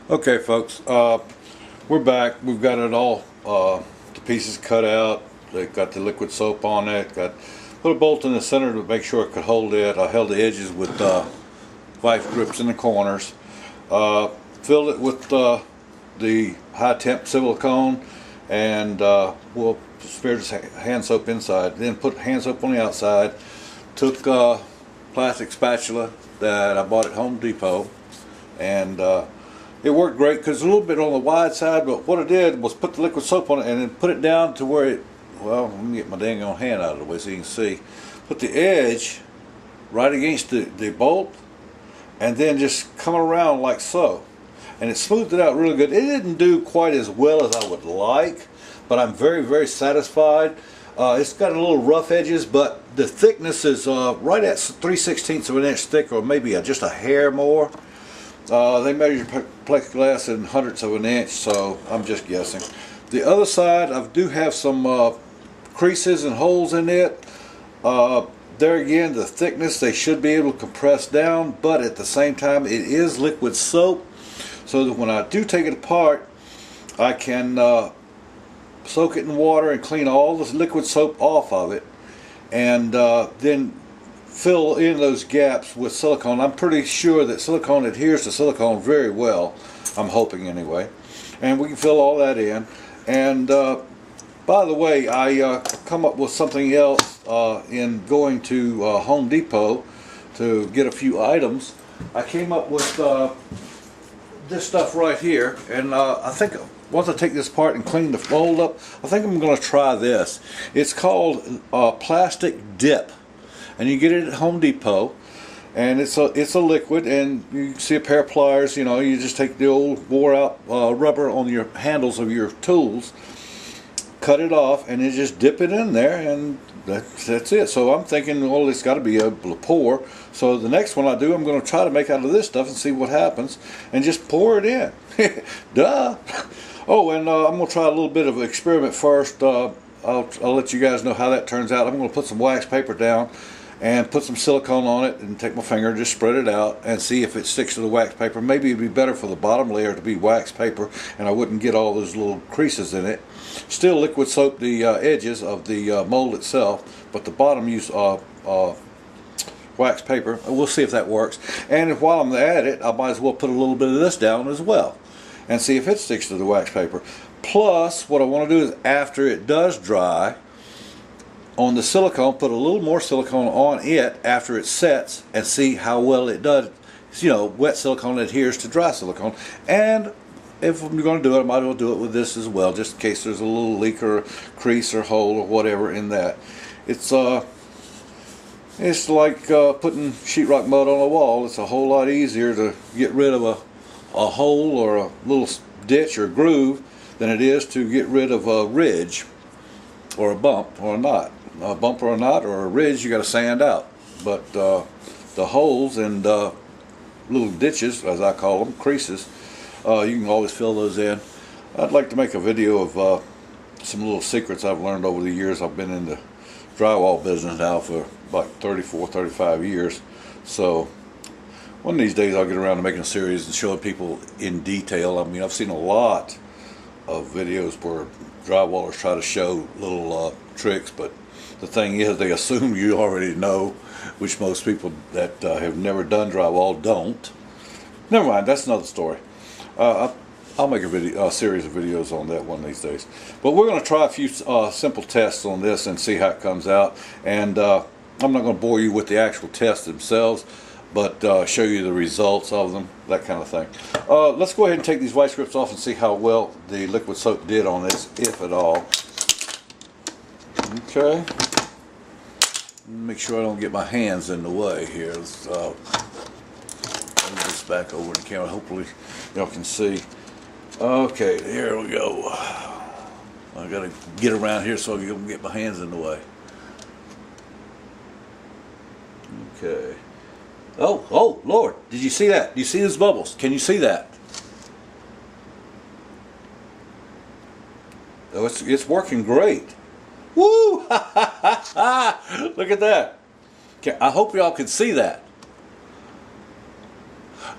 Okay, folks, we're back. We've got it all, the pieces cut out. They got the liquid soap on it. Put a bolt in the center to make sure it could hold it. I held the edges with vice grips in the corners. Filled it with the high temp silicone, and we'll spare just hand soap inside. Then put hand soap on the outside. Took plastic spatula that I bought at Home Depot, and it worked great because it's a little bit on the wide side, but what I did was put the liquid soap on it and then put it down to where it, well, let me get my dang on hand out of the way so you can see. Put the edge right against the bolt and then just come around like so. And it smoothed it out really good. It didn't do quite as well as I would like, but I'm very, very satisfied. It's got a little rough edges, but the thickness is right at 3/16 of an inch thick, or maybe just a hair more. They measure plexiglass in hundredths of an inch, so I'm just guessing. The other side, I do have some creases and holes in it. There again, the thickness, they should be able to compress down, but at the same time, it is liquid soap, so that when I do take it apart, I can soak it in water and clean all the liquid soap off of it, and then fill in those gaps with silicone. I'm pretty sure that silicone adheres to silicone very well. I'm hoping anyway. And we can fill all that in. And by the way, I come up with something else in going to Home Depot to get a few items. I came up with this stuff right here, and I think once I take this apart and clean the mold up, I think I'm going to try this. It's called plastic dip. And you get it at Home Depot, and it's a liquid, and you see a pair of pliers. You know, you just take the old wore out rubber on your handles of your tools, cut it off, and then just dip it in there, and that's it. So I'm thinking, well, it's got to be able to pour. So the next one I do, I'm going to try to make out of this stuff and see what happens, and just pour it in. Duh. Oh, and I'm going to try a little bit of an experiment first. I'll let you guys know how that turns out. I'm going to put some wax paper down and put some silicone on it, and take my finger and just spread it out and see if it sticks to the wax paper. Maybe it'd be better for the bottom layer to be wax paper, and I wouldn't get all those little creases in it. Still liquid soap the edges of the mold itself, but the bottom use wax paper. We'll see if that works. And while I'm at it, I might as well put a little bit of this down as well and see if it sticks to the wax paper. Plus, what I want to do is, after it does dry, on the silicone, put a little more silicone on it after it sets and see how well it does. You know, wet silicone adheres to dry silicone. And if I'm going to do it, I might as well do it with this as well, just in case there's a little leak or crease or hole or whatever in that. It's like putting sheetrock mud on a wall. It's a whole lot easier to get rid of a hole or a little ditch or groove than it is to get rid of a ridge or a bump or a knot. A bump or a knot or a ridge, you got to sand out. But the holes and little ditches, as I call them, creases, you can always fill those in. I'd like to make a video of some little secrets I've learned over the years. I've been in the drywall business now for about 34, 35 years. So one of these days I'll get around to making a series and showing people in detail. I mean, I've seen a lot of videos where drywallers try to show little tricks, but the thing is, they assume you already know, which most people that have never done drywall don't. Never mind, that's another story. I'll make a series of videos on that one of these days. But we're going to try a few simple tests on this and see how it comes out. And I'm not going to bore you with the actual tests themselves, but show you the results of them, that kind of thing. Let's go ahead and take these vice grips off and see how well the liquid soap did on this, if at all. Okay. Make sure I don't get my hands in the way here. Let's move this back over the camera. Hopefully y'all can see. Okay, here we go. I gotta get around here so I can get my hands in the way. Okay. Oh, Lord, did you see that? Do you see those bubbles? Can you see that? Oh, it's working great. Woo! Look at that. I hope y'all can see that.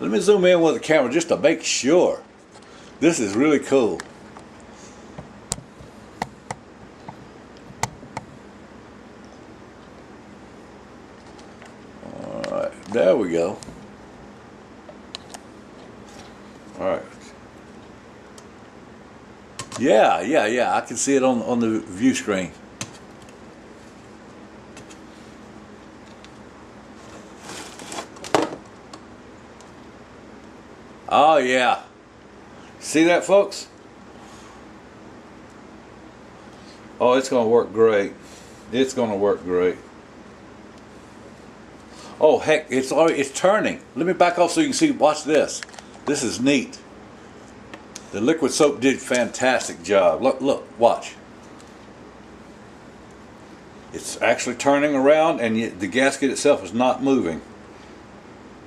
Let me zoom in with the camera just to make sure. This is really cool. Alright, there we go. Alright. Yeah, I can see it on the view screen. Oh yeah. See that, folks? Oh, it's going to work great. It's going to work great. Oh heck, it's turning. Let me back off so you can see. Watch this. This is neat. The liquid soap did a fantastic job. Look, watch. It's actually turning around, and the gasket itself is not moving.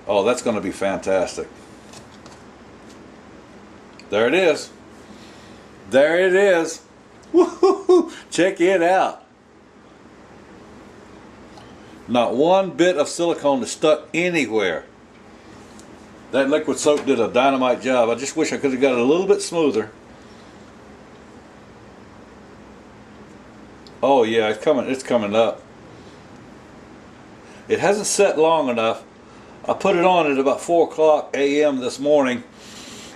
Oh, that's going to be fantastic. There it is. There it is. Woo-hoo-hoo. Check it out. Not one bit of silicone is stuck anywhere. That liquid soap did a dynamite job. I just wish I could have got it a little bit smoother. Oh yeah, it's coming up. It hasn't set long enough. I put it on at about 4 o'clock a.m. this morning,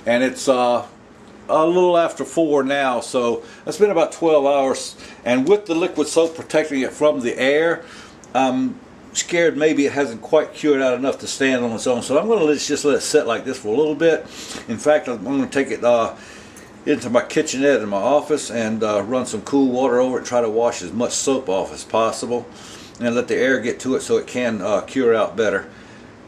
and it's a little after 4 now, so it's been about 12 hours. And with the liquid soap protecting it from the air, I'm scared maybe it hasn't quite cured out enough to stand on its own. So I'm going to just let it sit like this for a little bit. In fact, I'm going to take it into my kitchenette in my office and run some cool water over it, try to wash as much soap off as possible, and let the air get to it so it can cure out better.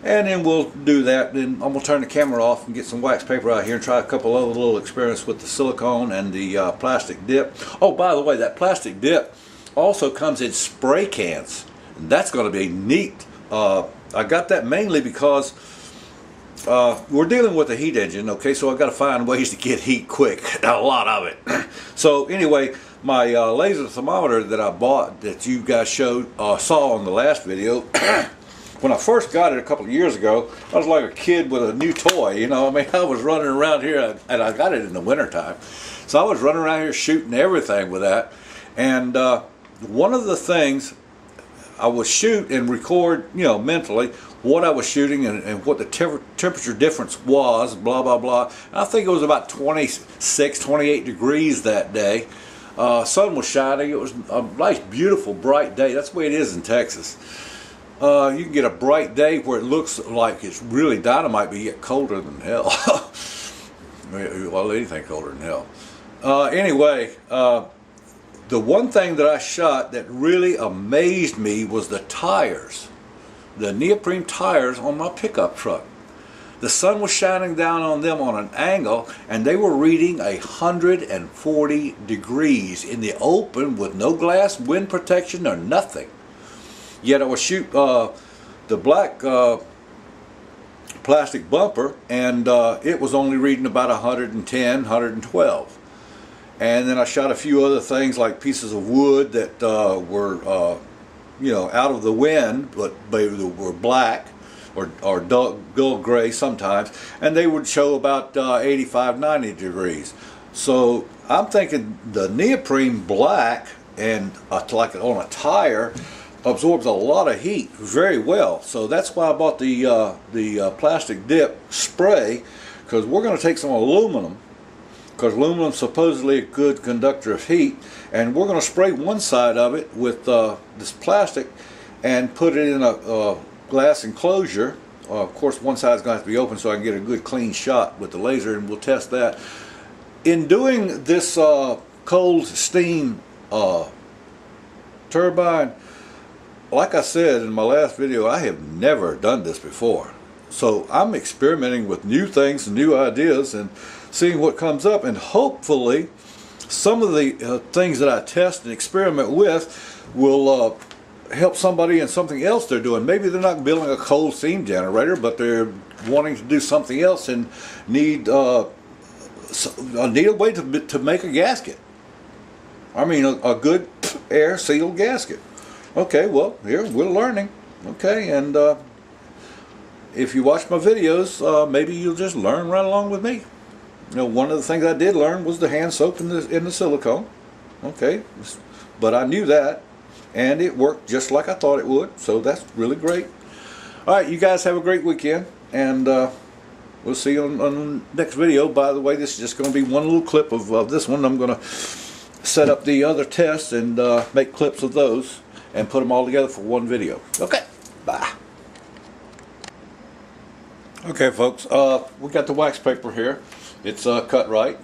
And then we'll do that. Then I'm going to turn the camera off and get some wax paper out here and try a couple other little experiments with the silicone and the plastic dip. Oh, by the way, that plastic dip also comes in spray cans. And that's going to be neat. I got that mainly because we're dealing with a heat engine, okay? So I've got to find ways to get heat quick. A lot of it. So anyway, my laser thermometer that I bought that you guys saw on the last video, when I first got it a couple of years ago, I was like a kid with a new toy, you know. I mean, I was running around here, and I got it in the wintertime. So I was running around here shooting everything with that. And one of the things I would shoot and record, you know, mentally what I was shooting and what the temperature difference was, blah, blah, blah. And I think it was about 26, 28 degrees that day. Sun was shining. It was a nice, beautiful, bright day. That's the way it is in Texas. You can get a bright day where it looks like it's really dynamite, but yet colder than hell. Well, anything colder than hell. Anyway, the one thing that I shot that really amazed me was the tires. The neoprene tires on my pickup truck. The sun was shining down on them on an angle, and they were reading 140 degrees in the open with no glass wind protection or nothing. Yet I would shoot the black plastic bumper, and it was only reading about 110, 112. And then I shot a few other things like pieces of wood that were, you know, out of the wind, but they were black or dull gray sometimes, and they would show about 85, 90 degrees. So I'm thinking the neoprene black and like on a tire absorbs a lot of heat very well. So that's why I bought the plastic dip spray, because we're going to take some aluminum, because aluminum is supposedly a good conductor of heat, and we're going to spray one side of it with this plastic and put it in a glass enclosure. Of course, one side is going to have to be open so I can get a good clean shot with the laser, and we'll test that. In doing this cold steam turbine, like I said in my last video, I have never done this before. So I'm experimenting with new things and new ideas and seeing what comes up, and hopefully some of the things that I test and experiment with will help somebody in something else they're doing. Maybe they're not building a cold steam generator, but they're wanting to do something else and need a way to make a gasket. I mean, a good air sealed gasket. Okay, well, here we're learning. Okay, and if you watch my videos, maybe you'll just learn right along with me. You know, one of the things I did learn was the hand soak in the silicone. Okay, but I knew that, and it worked just like I thought it would, so that's really great. All right, you guys have a great weekend, and we'll see you on the next video. By the way, this is just going to be one little clip of this one. I'm going to set up the other tests and make clips of those and put them all together for one video. Okay, bye. Okay, folks, we got the wax paper here. It's cut right,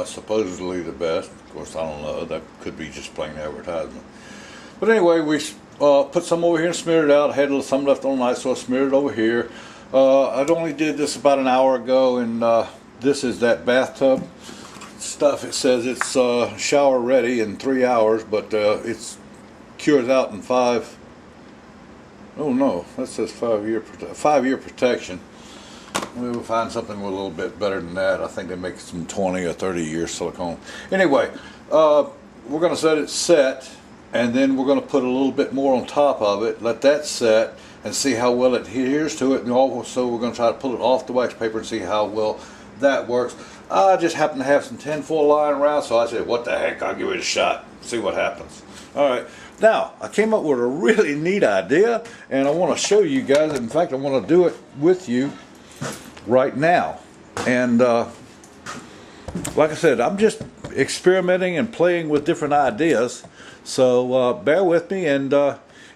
supposedly the best. Of course, I don't know. That could be just plain advertisement. But anyway, we put some over here and smeared it out. I had some left on the night, so I smeared it over here. I only did this about an hour ago, and this is that bathtub stuff. It says it's shower ready in 3 hours, but it's cures out in 5. Oh no, that says 5-year protection. We'll find something a little bit better than that. I think they make some 20 or 30-year silicone. Anyway, we're going to set it set, and then we're going to put a little bit more on top of it, let that set, and see how well it adheres to it. And also we're going to try to pull it off the wax paper and see how well that works. I just happen to have some tinfoil lying around, so I said, what the heck, I'll give it a shot, see what happens. All right, now I came up with a really neat idea, and I want to show you guys. In fact, I want to do it with you right now. And like I said, I'm just experimenting and playing with different ideas, so bear with me and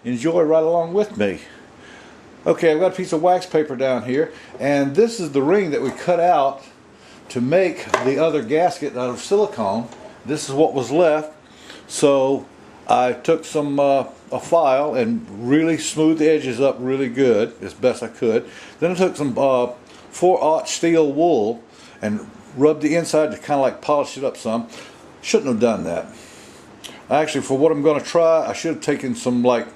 enjoy right along with me. Okay, I've got a piece of wax paper down here, and this is the ring that we cut out to make the other gasket out of silicone. This is what was left, so I took some a file and really smoothed the edges up really good as best I could. Then I took some 4/0 steel wool and rubbed the inside to kind of like polish it up some. Shouldn't have done that. Actually, for what I'm going to try, I should have taken some like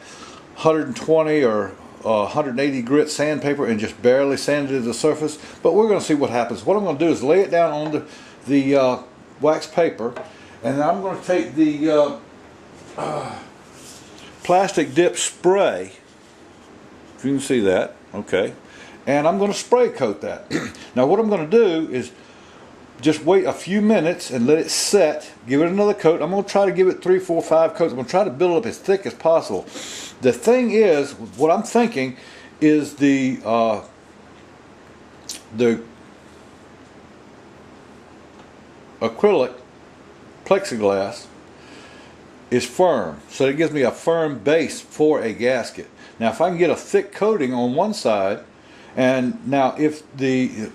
120 or 180 grit sandpaper and just barely sanded the surface. But we're going to see what happens. What I'm going to do is lay it down on the wax paper, and then I'm going to take the plastic dip spray, if you can see that, okay, and I'm going to spray coat that. Now what I'm going to do is just wait a few minutes and let it set, give it another coat. I'm going to try to give it 3, 4, 5 coats. I'm going to try to build it up as thick as possible. The thing is, what I'm thinking is the acrylic plexiglass is firm, so it gives me a firm base for a gasket. Now if I can get a thick coating on one side, and now if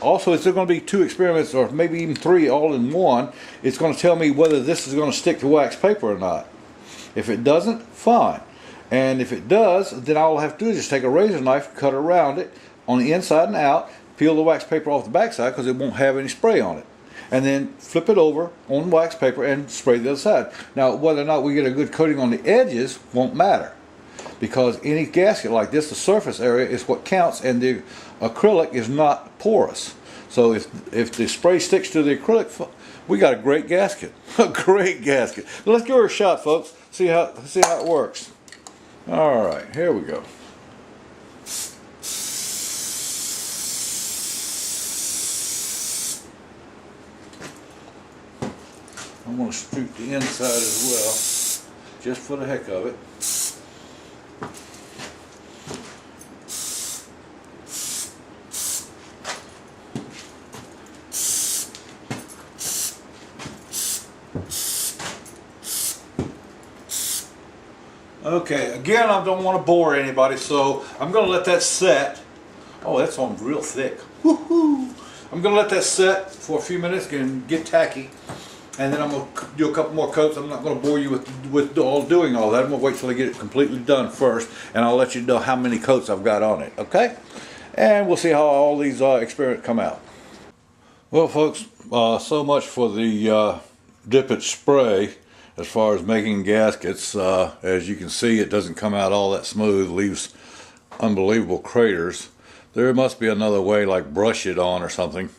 also it's going to be 2 experiments or maybe even 3 all in one, it's going to tell me whether this is going to stick to wax paper or not. If it doesn't, fine. And if it does, then all I have to do is just take a razor knife, cut around it on the inside and out, peel the wax paper off the backside because it won't have any spray on it, and then flip it over on wax paper and spray the other side. Now whether or not we get a good coating on the edges won't matter, because any gasket like this, the surface area is what counts, and the acrylic is not porous. So if the spray sticks to the acrylic, we got a great gasket. A great gasket. Let's give her a shot, folks. See how it works. All right, here we go. I'm going to shoot the inside as well, just for the heck of it. Okay, again, I don't want to bore anybody, so I'm going to let that set. Oh, that's on real thick. Woohoo! I'm going to let that set for a few minutes and get tacky, and then I'm going to do a couple more coats. I'm not going to bore you with doing all that. I'm going to wait till I get it completely done first, and I'll let you know how many coats I've got on it, okay? And we'll see how all these experiments come out. Well, folks, so much for the dip it spray. As far as making gaskets, as you can see, it doesn't come out all that smooth, leaves unbelievable craters. There must be another way, like brush it on or something,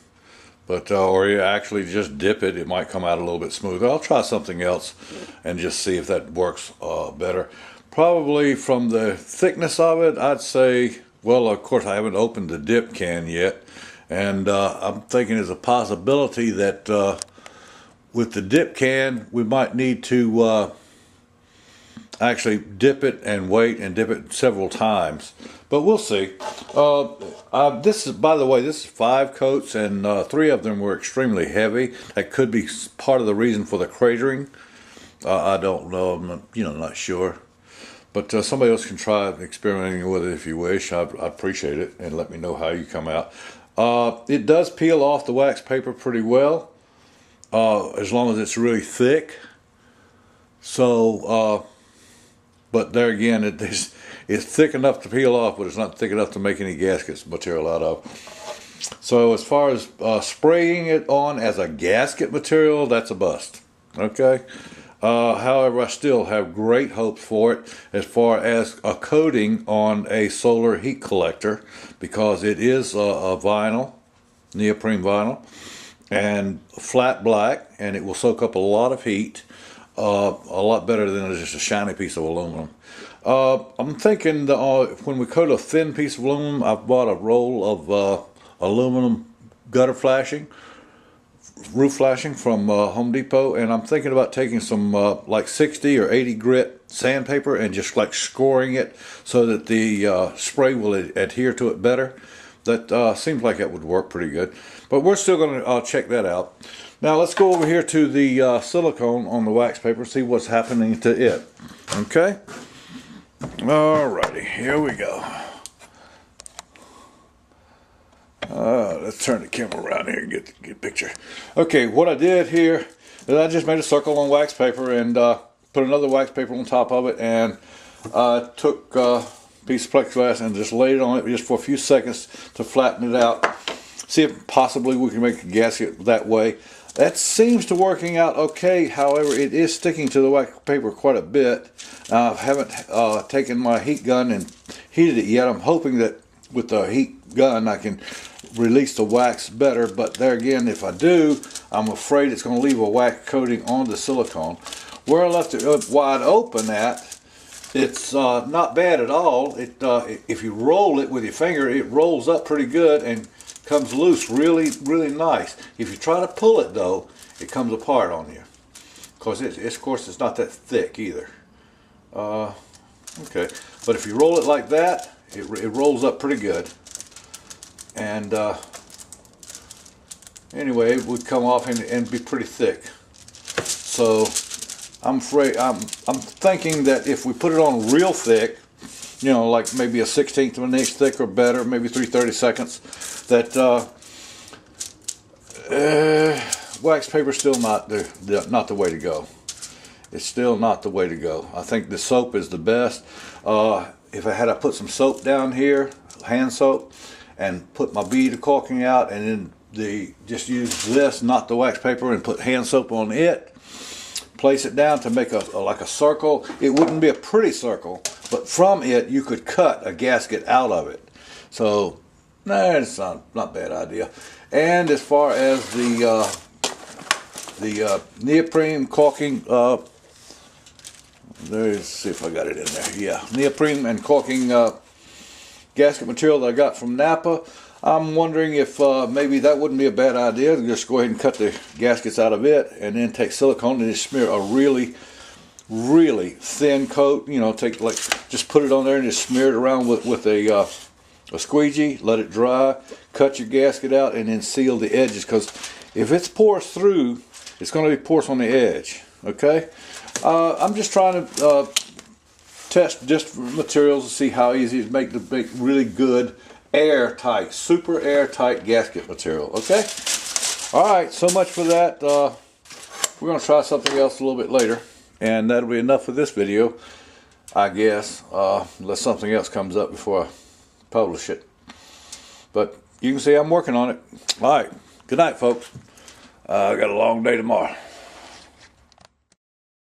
but or you actually just dip it. It might come out a little bit smoother. I'll try something else and just see if that works better. Probably from the thickness of it, I'd say, well, of course I haven't opened the dip can yet, And I'm thinking there's a possibility that with the dip can, we might need to actually dip it and wait and dip it several times. But we'll see. This is, by the way, this is 5 coats, and 3 of them were extremely heavy. That could be part of the reason for the cratering. I don't know. I'm not sure. But somebody else can try experimenting with it if you wish. I'd appreciate it, and let me know how you come out. It does peel off the wax paper pretty well, as long as it's really thick. So, but there again, it's thick enough to peel off, but it's not thick enough to make any gaskets material out of. So as far as spraying it on as a gasket material, that's a bust. Okay. However, I still have great hopes for it as far as a coating on a solar heat collector, because it is a vinyl, neoprene vinyl, and flat black, and it will soak up a lot of heat, a lot better than just a shiny piece of aluminum. I'm thinking when we coat a thin piece of aluminum, I've bought a roll of aluminum gutter flashing, roof flashing from Home Depot, and I'm thinking about taking some like 60 or 80 grit sandpaper and just like scoring it so that the spray will adhere to it better. That seems like it would work pretty good, but we're still going to check that out. Now let's go over here to the silicone on the wax paper, see what's happening to it. Okay, alrighty, here we go. Let's turn the camera around here and get a picture. Okay, what I did here is I just made a circle on wax paper and put another wax paper on top of it, and took a piece of plexiglass and just laid it on it just for a few seconds to flatten it out. See if possibly we can make a gasket that way. That seems to working out okay. However, it is sticking to the wax paper quite a bit. I haven't taken my heat gun and heated it yet. I'm hoping that with the heat gun I can release the wax better, but there again, if I do, I'm afraid it's going to leave a wax coating on the silicone. Where I left it wide open at, it's not bad at all. If you roll it with your finger, it rolls up pretty good and comes loose really, really nice. If you try to pull it though, it comes apart on you, because of course it's not that thick either. Okay, but if you roll it like that, it rolls up pretty good. And anyway, it would come off and be pretty thick. So I'm thinking that if we put it on real thick, like maybe a 1/16 of an inch thick or better, maybe 3/32, that wax paper is still not the way to go. It's still not the way to go. I think the soap is the best. If I had to put some soap down here, hand soap, and put my bead of caulking out, and then just use this, not the wax paper, and put hand soap on it, place it down to make like a circle. It wouldn't be a pretty circle, but from it you could cut a gasket out of it. So it's not a bad idea. And as far as the neoprene caulking, let's see if I got it in there. Yeah, neoprene and caulking gasket material that I got from Napa. I'm wondering if maybe that wouldn't be a bad idea. Just go ahead and cut the gaskets out of it, and then take silicone and just smear a really, really thin coat. Just put it on there and just smear it around with a squeegee. Let it dry. Cut your gasket out, and then seal the edges. Because if it's porous through, it's going to be porous on the edge. Okay. I'm just trying to test just materials to see how easy it is to make really good airtight, super airtight gasket material. Okay, all right, so much for that. We're going to try something else a little bit later, and that'll be enough for this video, I guess, unless something else comes up before I publish it. But you can see I'm working on it. All right, good night, folks. I got a long day tomorrow.